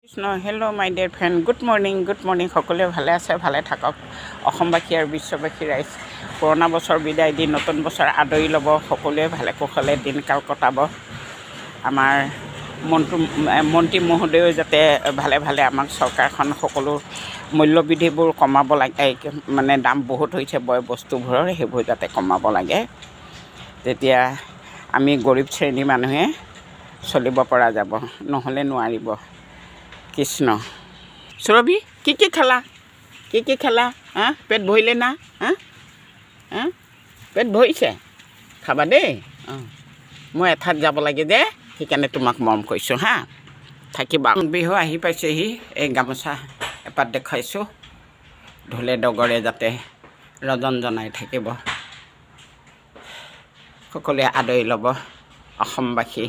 Krishna hello' মাই dear friend good morning সকলোৱে ভালে আছে ভালে থাকক অসমবাসী আৰু বিশ্ববাসী ৰাইজ পুৰণা বছৰ বিদায় দি নতুন বছৰ আদৰি ল'ব সকলোৱে ভালে কুশলে দিনকাল কটাব আমাৰ মন্ত্ৰী মহোদয়েও যাতে ভালে ভালে আমাক চৰকাৰখন সকলো মূল্যবৃদ্ধিবোৰ কমাব লাগে মানে দাম বহুত হৈছে বয় বস্তুবোৰৰ সেইবোৰ যাতে কমাব লাগে তেতিয়া আমি গৰীব শ্ৰেণীৰ মানুহে চলিব পৰা যাব নহ'লে নোৱাৰিব কৃষ্ণ সুৰভি কি খেলা পেট ভৰিলে না পেট ভৰিছে খাবা দেই মই এঠাইত যাব লাগে যে সেইকাৰণে তোমাক মৰম কৰিছোঁ হা থাকিবা বিহু আহি পাইছেহি এই গামোচা এপাত দেখুৱাইছোঁ ঢোলে ডগৰে যাতে ৰজন জনাই থাকিব সকলোৱে আদৰি ল'ব অসমবাসী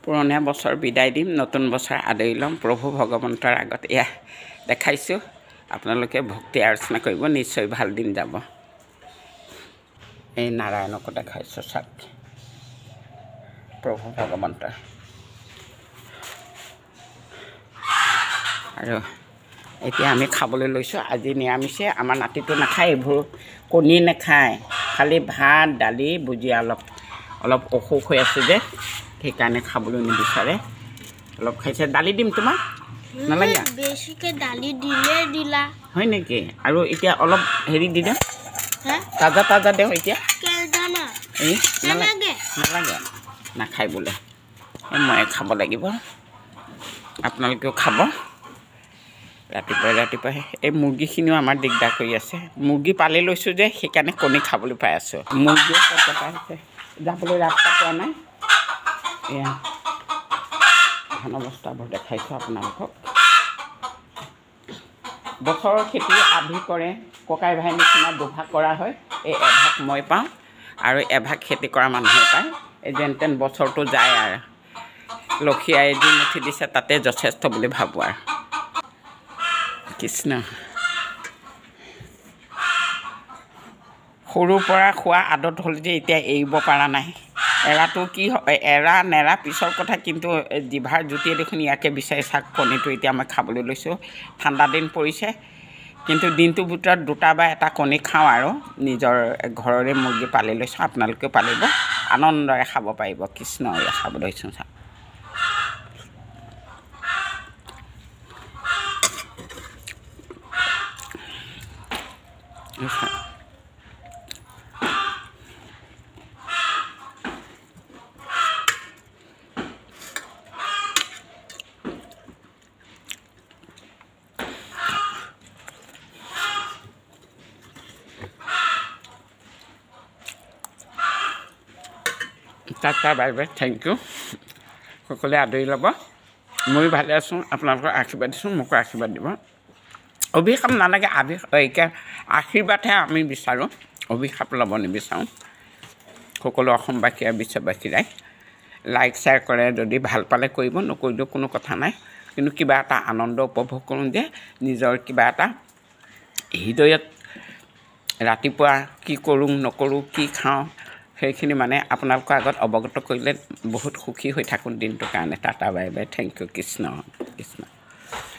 পুৰণা বছৰ বিদায় দিম নতুন বছৰ আদৰি ল'ম প্ৰভু ভগৱন্তৰ আগত এয়া দেখাইছোঁ আপোনালোকে ভক্তি আৰ্চনা কৰিব নিশ্চয় ভাল দিন যাব এই নাৰায়ণকো দেখাইছোঁ চাওক প্ৰভু ভগৱন্তৰ আৰু এতিয়া আমি খাবলৈ লৈছোঁ আজি নিৰামিষে আমাৰ নাতিটো নাখায় এইবোৰ কণী নাখায় খালি ভাত দালি ভুজিয়া অলপ অসুখ হৈ আছে যে সেইকাৰণে খাবলৈ নিবিচাৰে অলপ খাইছে দালি দিম তোমাক নালাগে বেছিকৈ দালি দিলা হয় নেকি আৰু এতিয়া অলপ হেৰি দি দিম তাজা দিওঁ এতিয়া নালাগে নাখায় বোলে মই খাব লাগিব আপোনালোকেও খাব ৰাতিপুৱাই এই মুৰ্গীখিনিও আমাৰ দিগদাৰ কৰি আছে মুৰ্গী পালি লৈছোঁ যে সেইকাৰণে কণী খাবলৈ পাই আছোঁ মুৰ্গীও হৈছে যাবলৈ ৰাস্তা পোৱা নাই এয়া ধান অৱস্থাবোৰ দেখাইছোঁ আপোনালোকক বছৰৰ খেতি আধি কৰে ককাই ভাই নিচিনা দুভাগ কৰা হয় এই এভাগ মই পাওঁ আৰু এভাগ খেতি কৰা মানুহে পায় এই যেন তেন বছৰটো যায় আৰু লক্ষীয়াই যি মুঠি দিছে তাতে যথেষ্ট বুলি ভাবোঁ আৰু কৃষ্ণ সৰুৰ পৰা খোৱা আদত হ'ল যে এতিয়া এৰিব পৰা নাই এৰাটো কি এৰা নেৰা পিছৰ কথা কিন্তু জিভাৰ জুতিয়ে দেখোন ইয়াকে বিচাৰি চাওক কণীটো এতিয়া মই খাবলৈ লৈছোঁ ঠাণ্ডা দিন পৰিছে কিন্তু দিনটোৰ ভিতৰত দুটা বা এটা কণী খাওঁ আৰু নিজৰ ঘৰৰে মুৰ্গী পালি লৈছোঁ আপোনালোকেও পালিব আনন্দৰে খাব পাৰিব কৃষ্ণ খাব লৈছোঁ চাওক tata bye bye thank you সকলোৱে আদৰি ল'ব ময়ো ভালে আছোঁ আপোনালোকৰ আশীৰ্বাদ দিছোঁ মোকো আশীৰ্বাদ দিব অভিশাপ নালাগে আশীৰ্বাদহে আমি বিচাৰোঁ অভিশাপ ল'ব নিবিচাৰোঁ সকলো অসমবাসী আৰু বিশ্ববাসী লাইক শ্বেয়াৰ কৰে যদি ভাল পালে কৰিব নকৰিলেও কোনো কথা নাই কিন্তু কিবা এটা আনন্দ উপভোগ কৰোঁ যে নিজৰ কিবা এটা হৃদয়ত ৰাতিপুৱা কি কৰোঁ নকৰোঁ কি খাওঁ সেইখিনি মানে আপোনালোকৰ আগত অৱগত কৰিলে বহুত সুখী হৈ থাকোঁ দিনটোৰ কাৰণে tata bye bye thank you Krishna